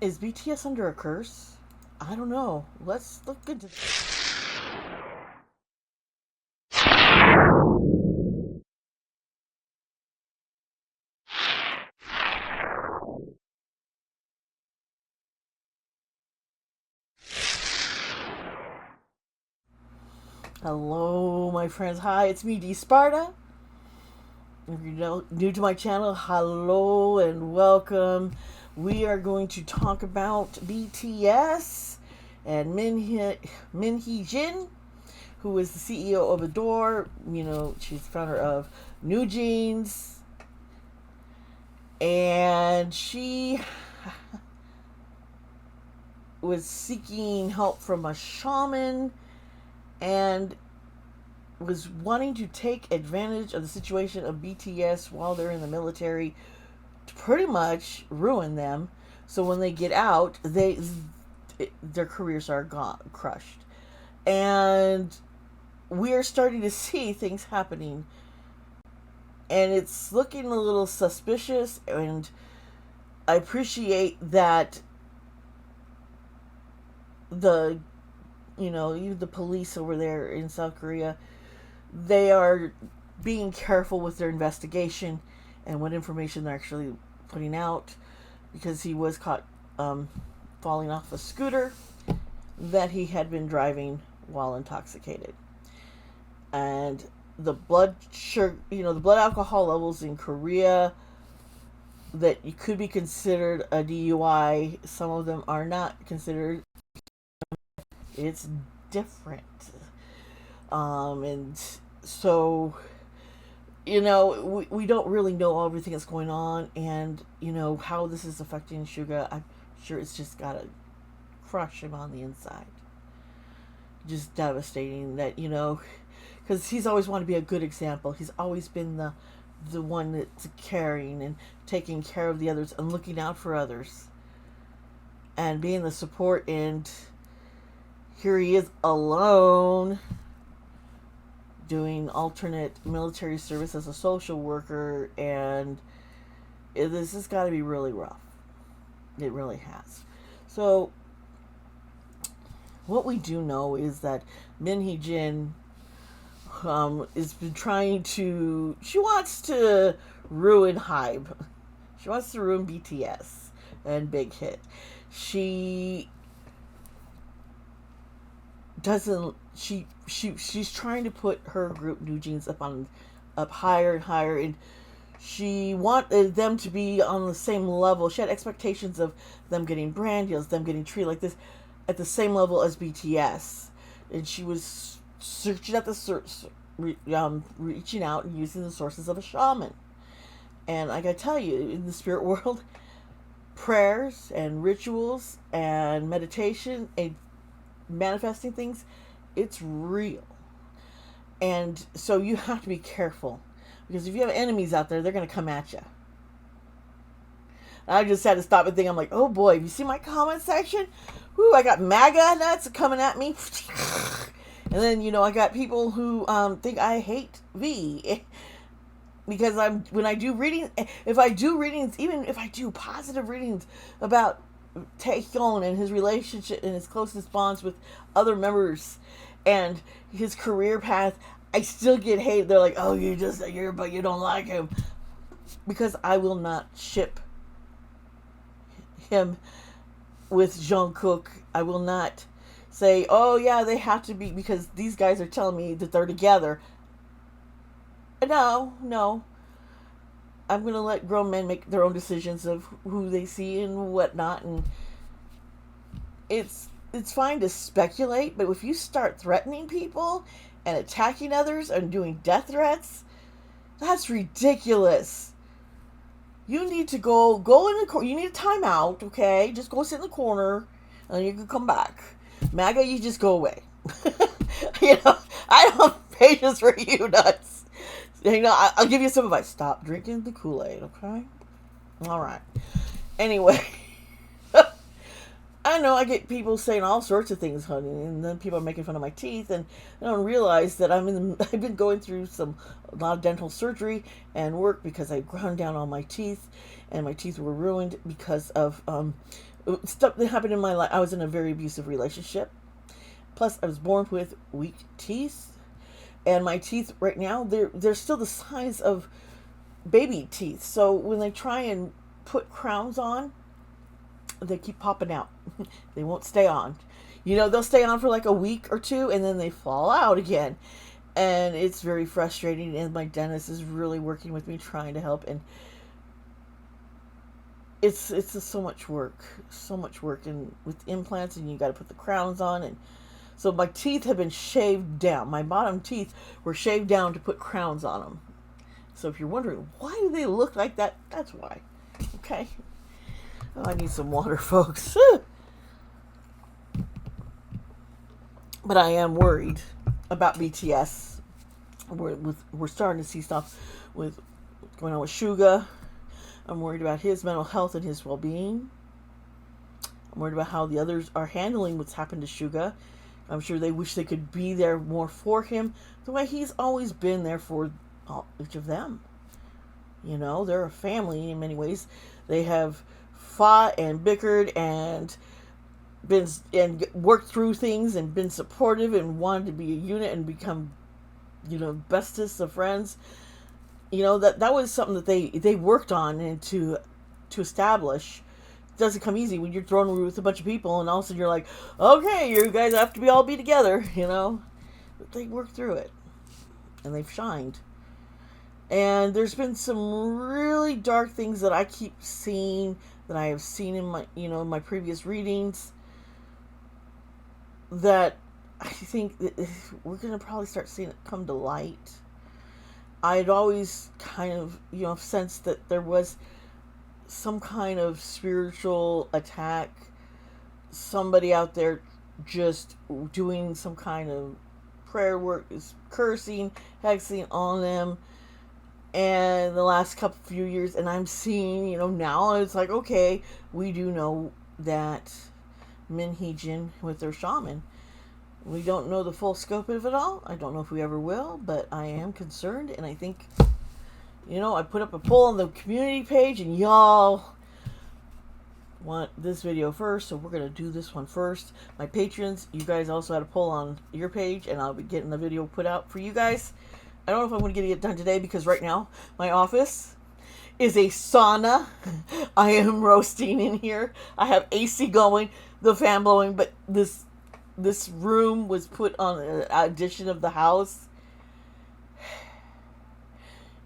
Is BTS under a curse? I don't know. Let's look into this. Hello, my friends. Hi, it's me, Sparta. If you're new to my channel, hello and welcome. We are going to talk about BTS and Min Heejin, who is the CEO of Adore. You know, she's the founder of New Jeans, and she was seeking help from a shaman and was wanting to take advantage of the situation of BTS while they're in the military to pretty much ruin them. So when they get out, their careers are crushed. And we're starting to see things happening. And it's looking a little suspicious, and I appreciate that even the police over there in South Korea, they are being careful with their investigation and what information they're actually putting out, because he was caught falling off a scooter that he had been driving while intoxicated. And the blood alcohol levels in Korea that you could be considered a DUI, some of them are not considered. It's different. And so, we don't really know everything that's going on, and, how this is affecting Suga. I'm sure it's just got to crush him on the inside. Just devastating that, because he's always wanted to be a good example. He's always been the one that's caring and taking care of the others and looking out for others and being the support, and here he is alone doing alternate military service as a social worker, and this has got to be really rough. It really has. So what we do know is that Min Heejin has been trying to, she wants to ruin Hybe. She wants to ruin BTS and Big Hit. She's trying to put her group New Jeans up higher and higher, and she wanted them to be on the same level. She had expectations of them getting brand deals, them getting treated like this at the same level as BTS, and she was searching at reaching out and using the sources of a shaman. And I gotta tell you, in the spirit world, prayers and rituals and meditation and manifesting things, it's real. And so you have to be careful, because if you have enemies out there, they're going to come at you. I just had to stop and think. I'm like, oh boy, have you seen my comment section? Whoo, I got MAGA nuts coming at me. And then, I got people who think I hate V. Because when I do readings, if I do readings, even if I do positive readings about Taehyung and his relationship and his closest bonds with other members and his career path, I still get hate. They're like, oh, but you don't like him. Because I will not ship him with Jungkook. I will not say, oh yeah, they have to be, because these guys are telling me that they're together. No. I'm going to let grown men make their own decisions of who they see and whatnot. And it's fine to speculate, but if you start threatening people and attacking others and doing death threats, that's ridiculous. You need to go in the corner. You need a timeout, okay? Just go sit in the corner, and then you can come back. MAGA, you just go away. I don't have patience for you nuts. I'll give you some advice. Stop drinking the Kool-Aid, okay? All right. Anyway, I know I get people saying all sorts of things, honey, and then people are making fun of my teeth, and I don't realize that I've been going through a lot of dental surgery and work because I ground down all my teeth, and my teeth were ruined because of Stuff that happened in my life. I was in a very abusive relationship. Plus, I was born with weak teeth, and my teeth right now they're still the size of baby teeth. So when they try and put crowns on, they keep popping out. They won't stay on. They'll stay on for like a week or two, and then they fall out again. And it's very frustrating. And my dentist is really working with me, trying to help. And it's just so much work, and with implants, and you got to put the crowns on, and so my teeth have been shaved down. My bottom teeth were shaved down to put crowns on them. So if you're wondering why do they look like that, that's why. Okay. Oh, I need some water, folks. But I am worried about BTS. We're starting to see stuff with what's going on with Suga. I'm worried about his mental health and his well-being. I'm worried about how the others are handling what's happened to Suga. I'm sure they wish they could be there more for him, the way he's always been there for each of them. They're a family in many ways. They have fought and bickered and worked through things and been supportive and wanted to be a unit and become, bestest of friends. That was something that they worked on and to establish. It doesn't come easy when you're thrown with a bunch of people and all of a sudden you're like, okay, you guys have to all be together, But they worked through it and they've shined. And there's been some really dark things that I keep seeing, that I have seen in my, my previous readings, that I think that we're going to probably start seeing it come to light. I'd always kind of, sensed that there was some kind of spiritual attack, somebody out there just doing some kind of prayer work, is cursing, hexing on them. And the last few years, and I'm seeing, now it's like, okay, we do know that Min Heejin with their Shaman. We don't know the full scope of it all. I don't know if we ever will, but I am concerned, and I think, I put up a poll on the community page, and y'all want this video first, so we're going to do this one first. My patrons, you guys also had a poll on your page, and I'll be getting the video put out for you guys. I don't know if I'm going to get it done today, because right now, my office is a sauna. I am roasting in here. I have AC going, the fan blowing, but this room was put on an addition of the house,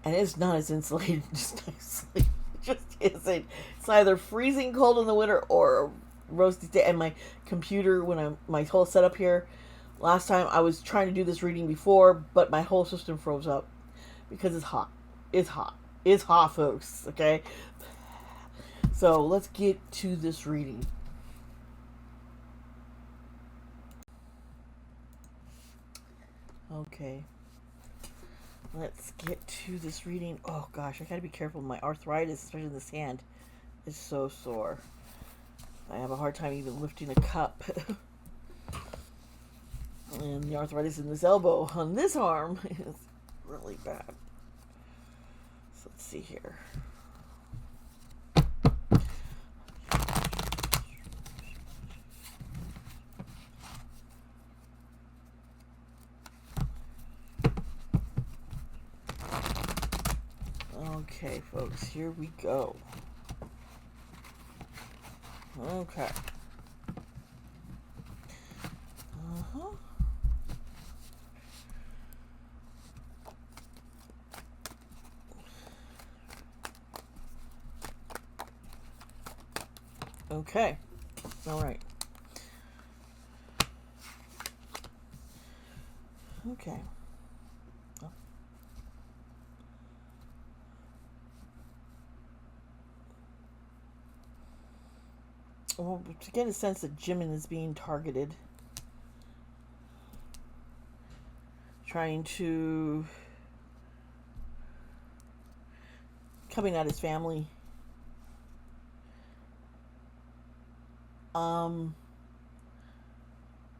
and it's not as insulated just nicely. It just isn't. It's either freezing cold in the winter or roasty day. And my computer, my whole setup here, last time I was trying to do this reading before, but my whole system froze up because it's hot. It's hot. It's hot, folks. Okay. So let's get to this reading. Okay, let's get to this reading. Oh gosh, I gotta be careful. My arthritis, especially in this hand, is so sore. I have a hard time even lifting a cup. And the arthritis in this elbow on this arm is really bad. So let's see here. Okay, folks, here we go. Okay. Okay. All right. Okay. Well, to get a sense that Jimin is being targeted, trying to coming at his family.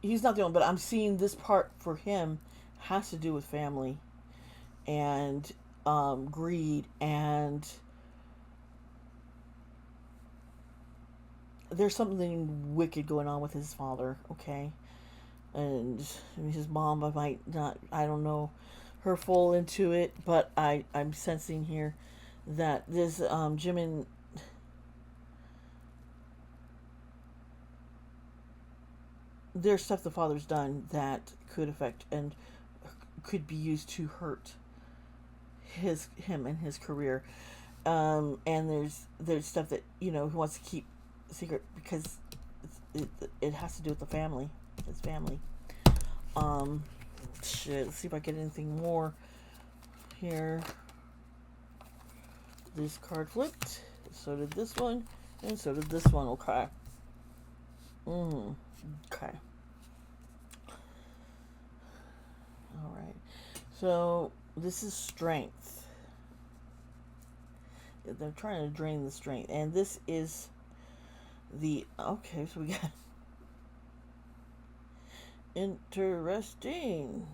He's not the only, but I'm seeing this part for him has to do with family and greed and there's something wicked going on with his father, okay? And his mom, I might not, I don't know her full into it, but I'm sensing here that this Jimin, there's stuff the father's done that could affect and could be used to hurt him and his career. And there's stuff that he wants to keep secret because it has to do with the family, his family. Shit. Let's see if I get anything more here. This card flipped. So did this one, and so did this one. Okay. Okay. All right. So this is strength. They're trying to drain the strength, and this is the okay. So we got interesting.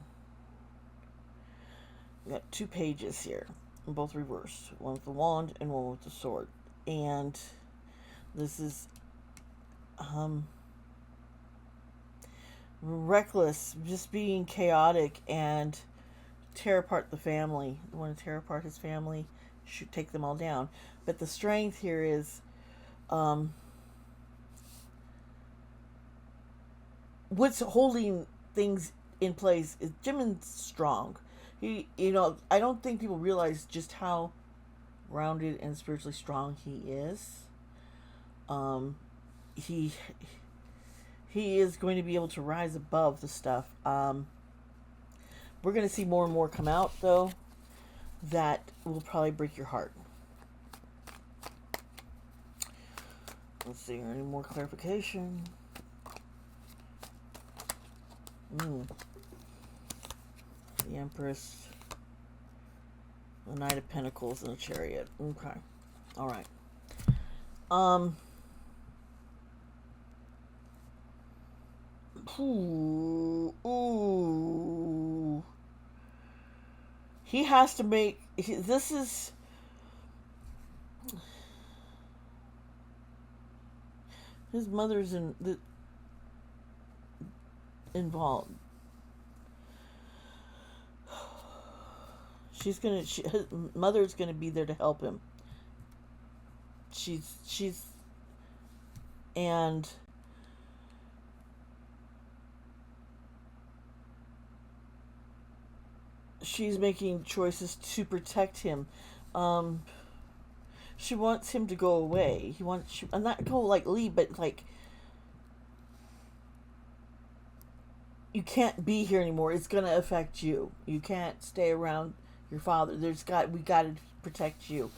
We got 2 pages here, both reversed. One with the wand and one with the sword, and this is reckless, just being chaotic and tear apart the family. Want to tear apart his family, should take them all down. But the strength here is what's holding things in place is Jimin's strong. He, I don't think people realize just how grounded and spiritually strong he is. He is going to be able to rise above the stuff. We're going to see more and more come out, though, that will probably break your heart. Let's see, any more clarification? The Empress, the Knight of Pentacles, and the Chariot. Okay. All right. Ooh. He has to make. This is. His mother's involved. His mother's gonna be there to help him. And she's making choices to protect him. She wants him to go away. Not go like leave, but like you can't be here anymore. It's gonna affect you. You can't stay around your father. We gotta protect you.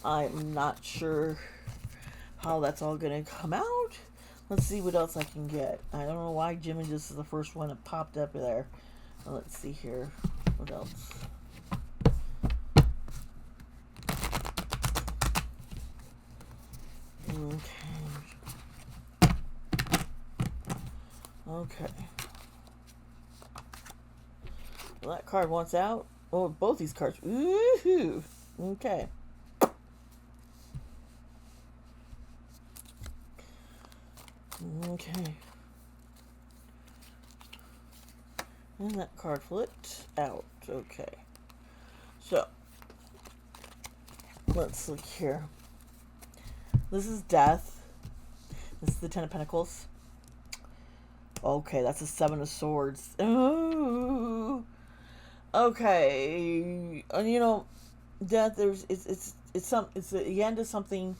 I'm not sure how that's all gonna come out. Let's see what else I can get. I don't know why Jimin just is the first one that popped up there. Let's see here. What else? Okay. Well, that card wants out. Oh, both these cards. Woohoo! Okay. Okay. And that card flipped out. Okay. So, let's look here. This is Death. This is the Ten of Pentacles. Okay, that's a 7 of Swords. Ooh. Okay. And Death, it's the end of something,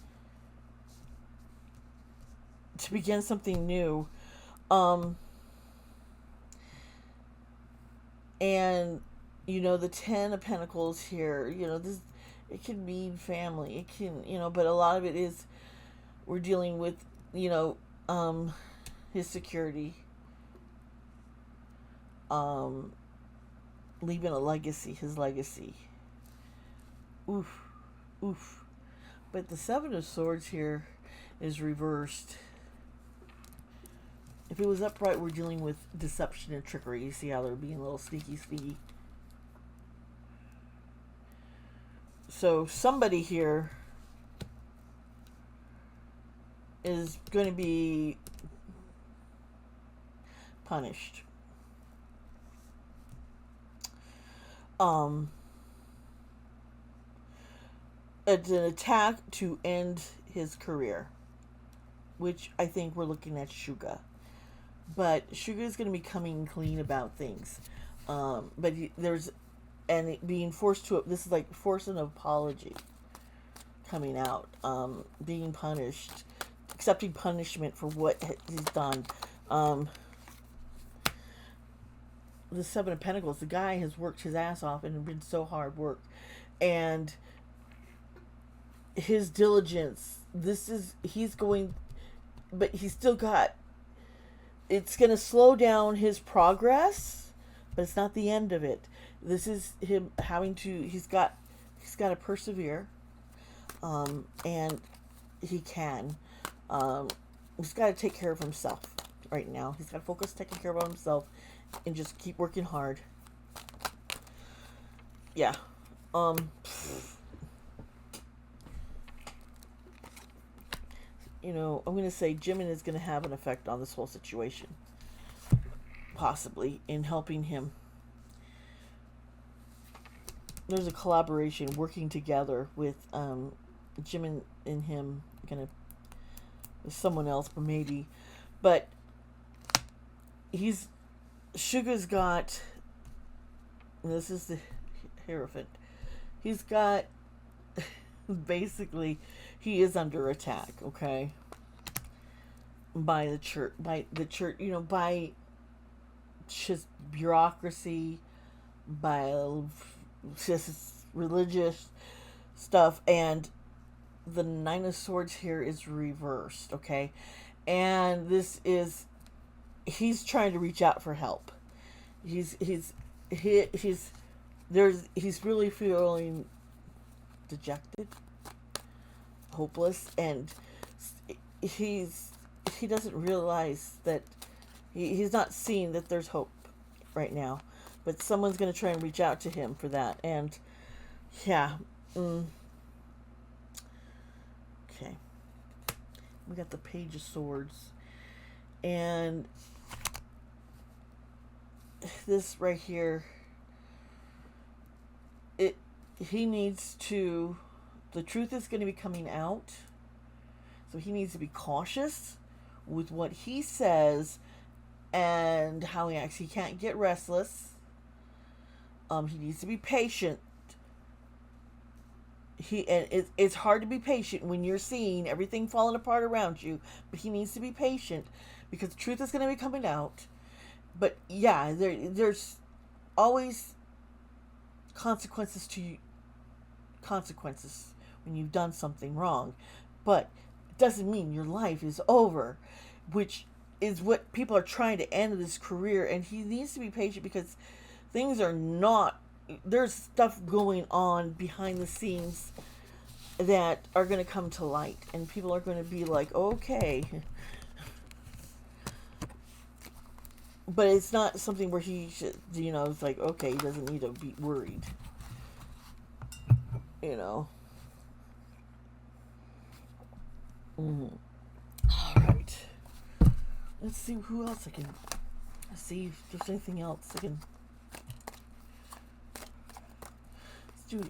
to begin something new. And the 10 of Pentacles here, this, it can mean family. It can, but a lot of it is we're dealing with, his security. Leaving a legacy, his legacy. Oof. Oof. But the 7 of Swords here is reversed. If it was upright, we're dealing with deception and trickery. You see how they're being a little sneaky. So somebody here is going to be punished. Um, it's an attack to end his career, which I think we're looking at Suga. But Suga is going to be coming clean about things. But there's, and it being forced to, this is like force an apology coming out, being punished, accepting punishment for what he's done. The Seven of Pentacles, the guy has worked his ass off and been so hard work. And his diligence, he's going, but he's still got, it's going to slow down his progress, but it's not the end of it. This is him having to, he's got to persevere, and he can. He's got to take care of himself right now. He's got to focus taking care of himself and just keep working hard. Yeah. You know, I'm going to say Jimin is going to have an effect on this whole situation, possibly, in helping him. There's a collaboration working together with Jimin and him, gonna with someone else, but maybe. But Suga's got, this is the Hierophant. He's got, basically, he is under attack, okay? By the church, you know, by just bureaucracy, by just religious stuff, and the Nine of Swords here is reversed, okay? And this is, he's trying to reach out for help. He's really feeling dejected, hopeless, and he doesn't realize that he's not seeing that there's hope right now, but someone's going to try and reach out to him for that. And yeah, okay, we got the Page of Swords, and this right here, he needs to, the truth is going to be coming out, so he needs to be cautious with what he says and how he acts. He can't get restless. He needs to be patient. It's hard to be patient when you're seeing everything falling apart around you, but he needs to be patient because the truth is going to be coming out. But yeah, there's always consequences when you've done something wrong, but it doesn't mean your life is over, which is what people are trying to end this career. And he needs to be patient because things are not, there's stuff going on behind the scenes that are going to come to light, and people are going to be like, okay. But it's not something where he should, you know, it's like, okay, he doesn't need to be worried, you know. All right. Let's see who else I can see if there's anything else I can.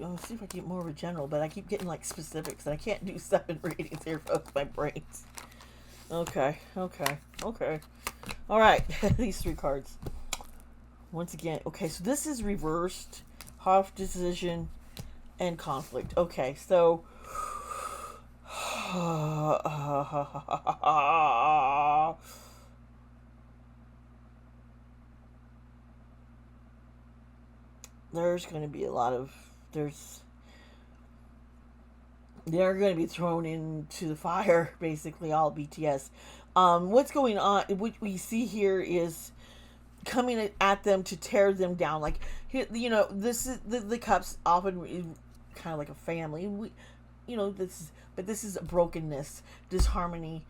I'll see if I can get more of a general, but I keep getting like specifics, and I can't do 7 readings here, folks. My brains. Okay. All right, these 3 cards. Once again, okay, so this is reversed, half decision, and conflict. Okay, so there's going to be a lot of, they're going to be thrown into the fire, basically, all BTS. What's going on, what we see here is coming at them to tear them down. Like, you know, this is, the cups often kind of like a family. You know, this is a brokenness, disharmony,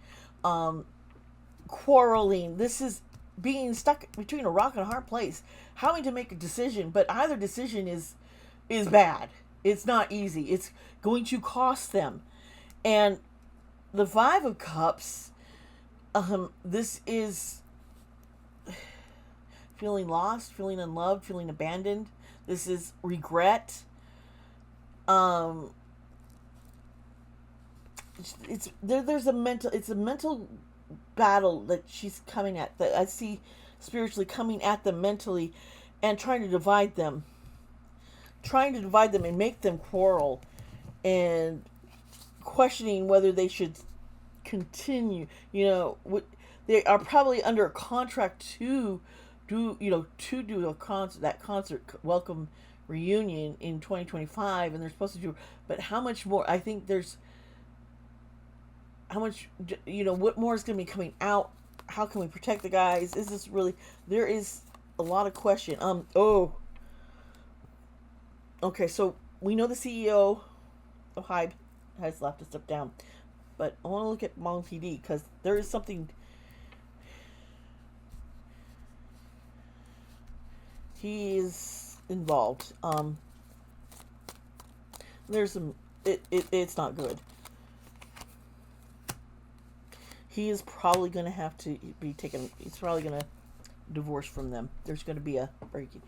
quarreling. This is being stuck between a rock and a hard place, having to make a decision, but either decision is bad. It's not easy. It's going to cost them. And The Five of Cups. This is feeling lost, feeling unloved, feeling abandoned. This is regret. Um, there's a mental. It's a mental battle that she's coming at. That I see spiritually coming at them mentally, and trying to divide them and make them quarrel, and questioning whether they should continue. They are probably under a contract to do that concert welcome reunion in 2025, and they're supposed to do. But how much more? I think there's how much what more is going to be coming out. How can we protect the guys? Is this really? There is a lot of question. Okay, so we know the CEO of Hybe has left to step down, but I want to look at Mon PD because there is something. He is involved. There's some. It's not good. He is probably going to have to be taken. He's probably going to divorce from them. There's going to be a breaking.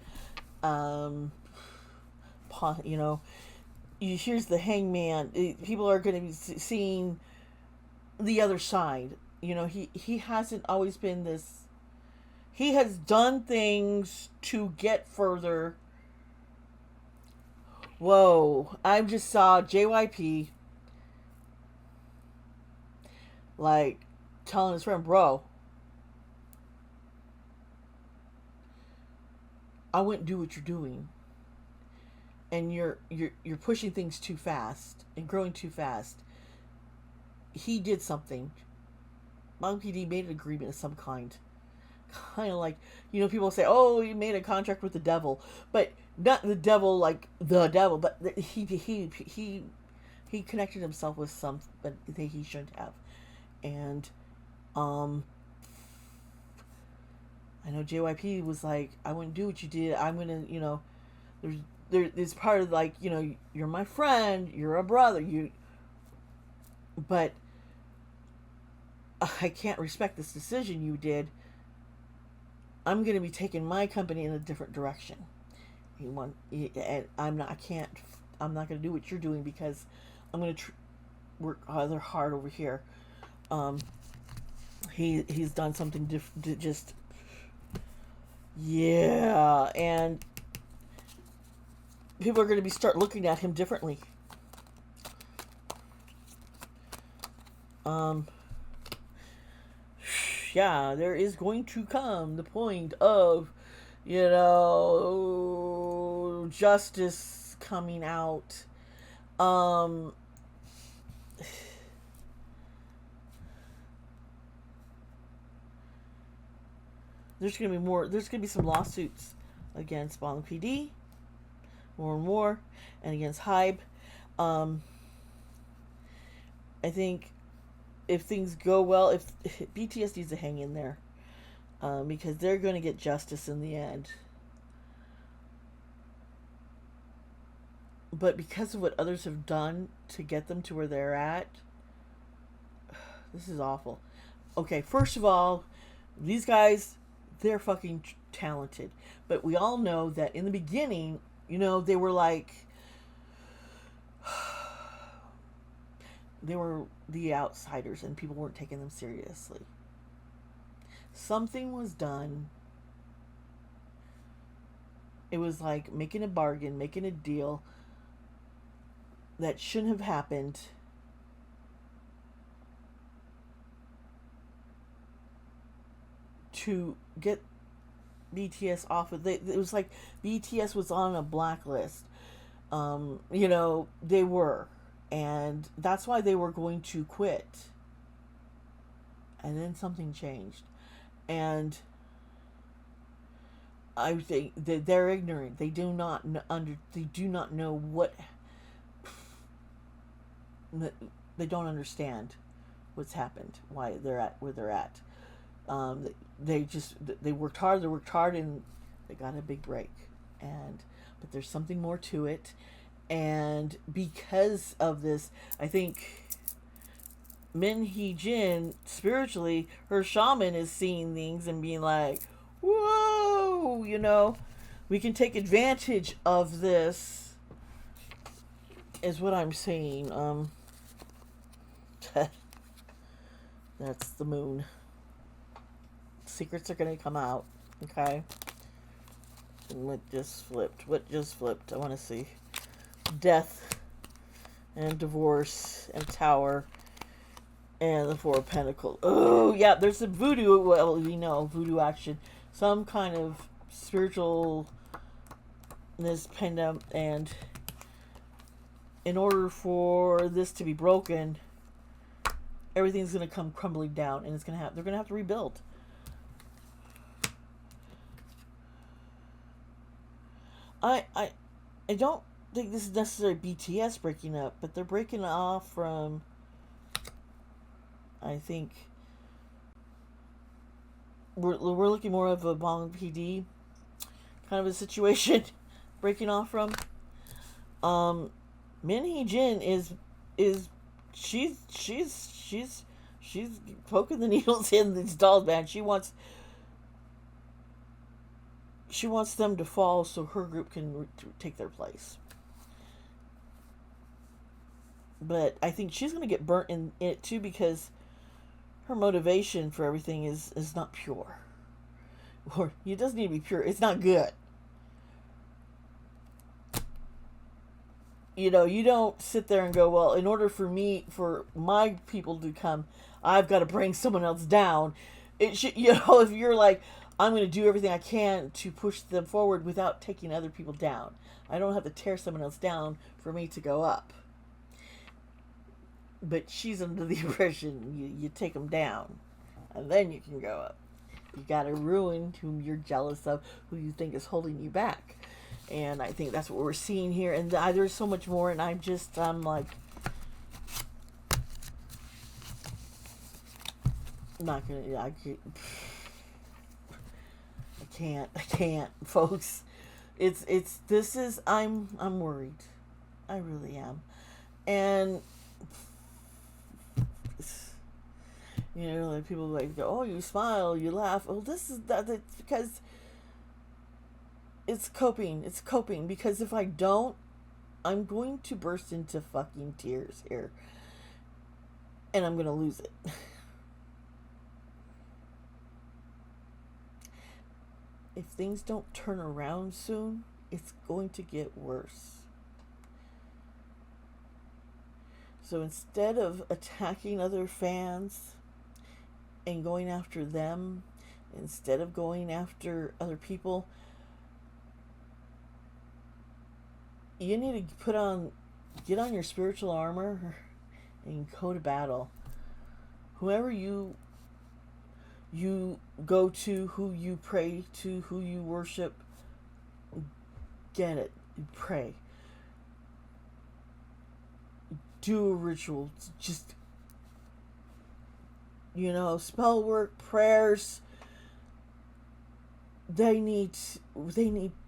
Here's the hangman. People are going to be seeing the other side. He hasn't always been this. He has done things to get further. Whoa. I just saw JYP telling his friend, bro, I wouldn't do what you're doing. And you're pushing things too fast and growing too fast. He did something. Mon PD made an agreement of some kind. Kind of like, people say, oh, he made a contract with the devil. But not the devil like the devil, but he connected himself with something that he shouldn't have. And I know JYP was like, I wouldn't do what you did. I'm going to, it's part of you're my friend, you're a brother, but I can't respect this decision you did. I'm going to be taking my company in a different direction. And I'm not going to do what you're doing because I'm going to work rather hard over here. He's done something different. Just yeah, and people are going to start looking at him differently. Yeah, there is going to come the point of, justice coming out. There's going to be more. There's going to be some lawsuits against Mon PD, more and more, and against Hybe. I think if things go well, if BTS needs to hang in there, because they're going to get justice in the end. But because of what others have done to get them to where they're at, this is awful. Okay, first of all, these guys, they're fucking talented. But we all know that in the beginning, they were they were the outsiders and people weren't taking them seriously. Something was done. It was like making a bargain, making a deal that shouldn't have happened. To get BTS off of it was like BTS was on a blacklist. They were. And that's why they were going to quit. And then something changed. And I think that they're ignorant. They do not know what. They don't understand what's happened. Why they're at where they're at. They worked hard. And they got a big break. But there's something more to it. And because of this, I think Min Heejin, spiritually, her shaman is seeing things and being like, whoa, we can take advantage of this, is what I'm saying. That's the moon. Secrets are going to come out, okay? And what just flipped? I want to see. Death and divorce and tower and the Four of Pentacles. Oh, yeah, there's some voodoo. Well, we know voodoo action. Some kind of spiritualness pinned up, and in order for this to be broken, everything's going to come crumbling down, and they're going to have to rebuild. I don't think this is necessarily BTS breaking up, but they're breaking off from, I think, we're looking more of a Bong PD kind of a situation breaking off from. Min Heejin is she's poking the needles in these dolls, man. She wants them to fall so her group can take their place. But I think she's going to get burnt in it too, because her motivation for everything is not pure. Or it doesn't need to be pure. It's not good. You don't sit there and go, well, in order for my people to come, I've got to bring someone else down. It should, if you're like, I'm going to do everything I can to push them forward without taking other people down. I don't have to tear someone else down for me to go up. But she's under the impression you take them down, and then you can go up. You got to ruin whom you're jealous of, who you think is holding you back. And I think that's what we're seeing here. And there's so much more, and I'm like, not gonna. I can't, folks. I'm worried. I really am. And like people like go, oh, you smile, you laugh. Well, this is that. It's because it's coping. It's coping, because if I don't, I'm going to burst into fucking tears here, and I'm gonna lose it. If things don't turn around soon, it's going to get worse. So instead of attacking other fans and going after them, instead of going after other people, you need to get on your spiritual armor and go to battle. Whoever you go to, who you pray to, who you worship, get it. Pray. Do a ritual. Just, spell work, prayers. They need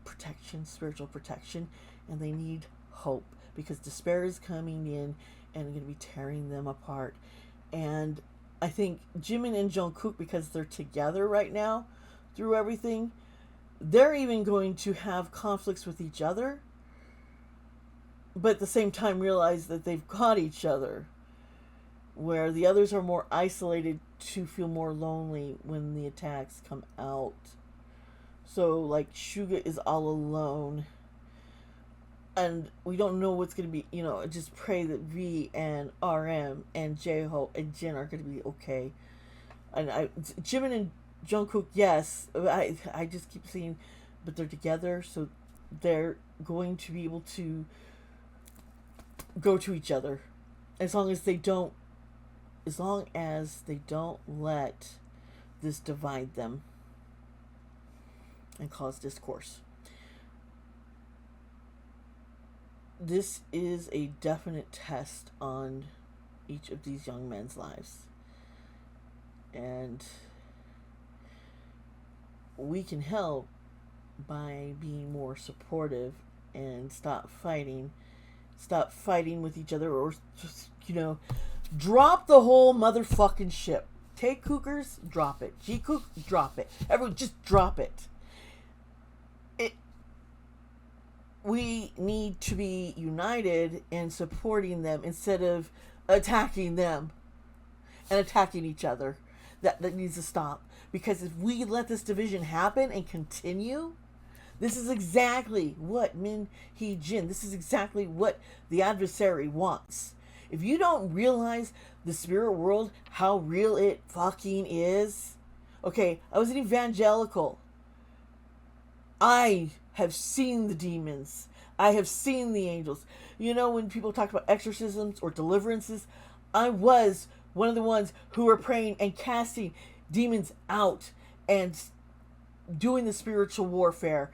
protection, spiritual protection, and they need hope, because despair is coming in and going to be tearing them apart. And I think Jimin and Jungkook, because they're together right now through everything, they're even going to have conflicts with each other, but at the same time realize that they've got each other, where the others are more isolated to feel more lonely when the attacks come out. So like Suga is all alone, and we don't know what's going to be, just pray that V and RM and J-Hope and Jin are going to be okay. And Jimin and Jungkook, yes, I just keep seeing, but they're together, so they're going to be able to go to each other, as long as they don't let this divide them and cause discourse. This is a definite test on each of these young men's lives, and we can help by being more supportive and stop fighting with each other, or just Drop the whole motherfucking ship. Take Cookers, drop it. G-Cook, drop it. Everyone, just drop it. We need to be united in supporting them instead of attacking them and attacking each other. That needs to stop. Because if we let this division happen and continue, this is exactly what Min Heejin, this is exactly what the adversary wants. If you don't realize the spirit world, how real it fucking is. Okay, I was an evangelical. I have seen the demons. I have seen the angels. You know, when people talk about exorcisms or deliverances, I was one of the ones who were praying and casting demons out and doing the spiritual warfare.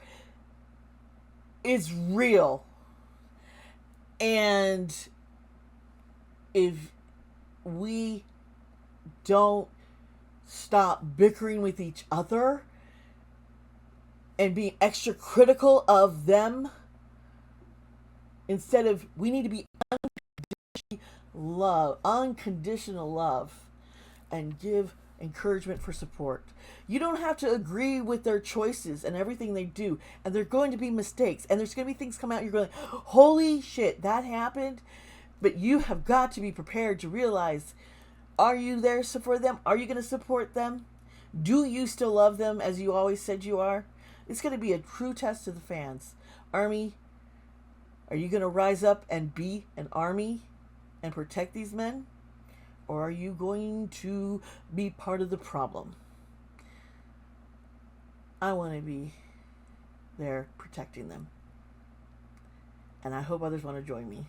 It's real. And if we don't stop bickering with each other and being extra critical of them, instead of, we need to be unconditional love, and give encouragement for support. You don't have to agree with their choices and everything they do, and they're going to be mistakes, and there's going to be things come out, you're going, holy shit, that happened. But you have got to be prepared to realize, are you there for them? Are you going to support them? Do you still love them as you always said you are? It's going to be a true test to the fans. Army, are you going to rise up and be an army and protect these men? Or are you going to be part of the problem? I want to be there protecting them. And I hope others want to join me.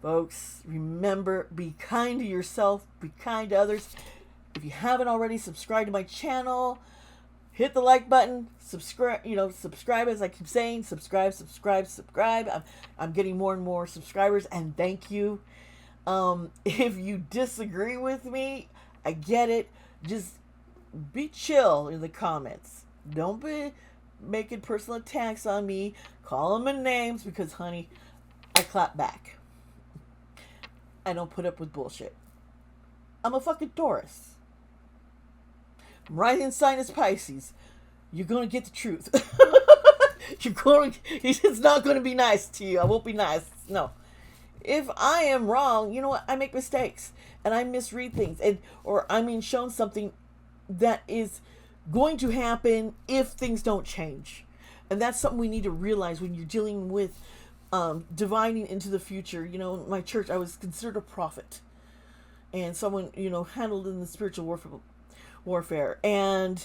Folks, remember, be kind to yourself, be kind to others. If you haven't already, subscribe to my channel. Hit the like button. Subscribe, subscribe, as I keep saying. Subscribe. I'm getting more and more subscribers, and thank you. If you disagree with me, I get it. Just be chill in the comments. Don't be making personal attacks on me. Call them in names, because, honey, I clap back. I don't put up with bullshit. I'm a fucking Taurus. Rising sign is Pisces. You're going to get the truth. It's not going to be nice to you. I won't be nice. No. If I am wrong, you know what? I make mistakes. And I misread things. Shown something that is going to happen if things don't change. And that's something we need to realize when you're dealing with divining into the future. You know, in my church, I was considered a prophet. And someone, handled in the spiritual warfare. And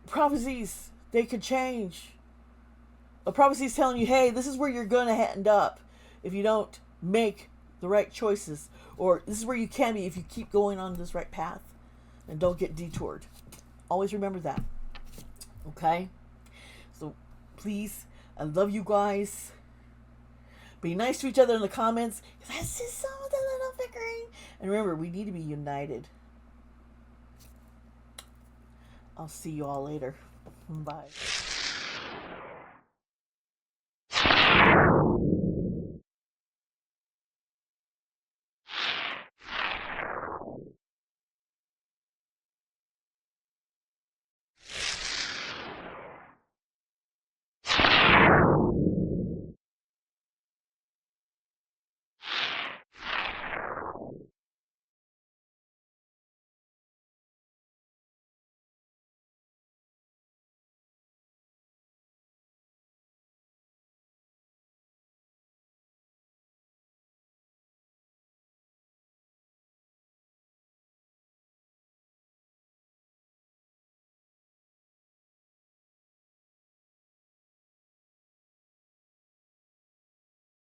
prophecies, they could change. A prophecy is telling you, hey, this is where you're going to end up if you don't make the right choices. Or this is where you can be if you keep going on this right path and don't get detoured. Always remember that. Okay? So please, I love you guys. Be nice to each other in the comments, because I see some of the little bickering. And remember, we need to be united. I'll see you all later. Bye.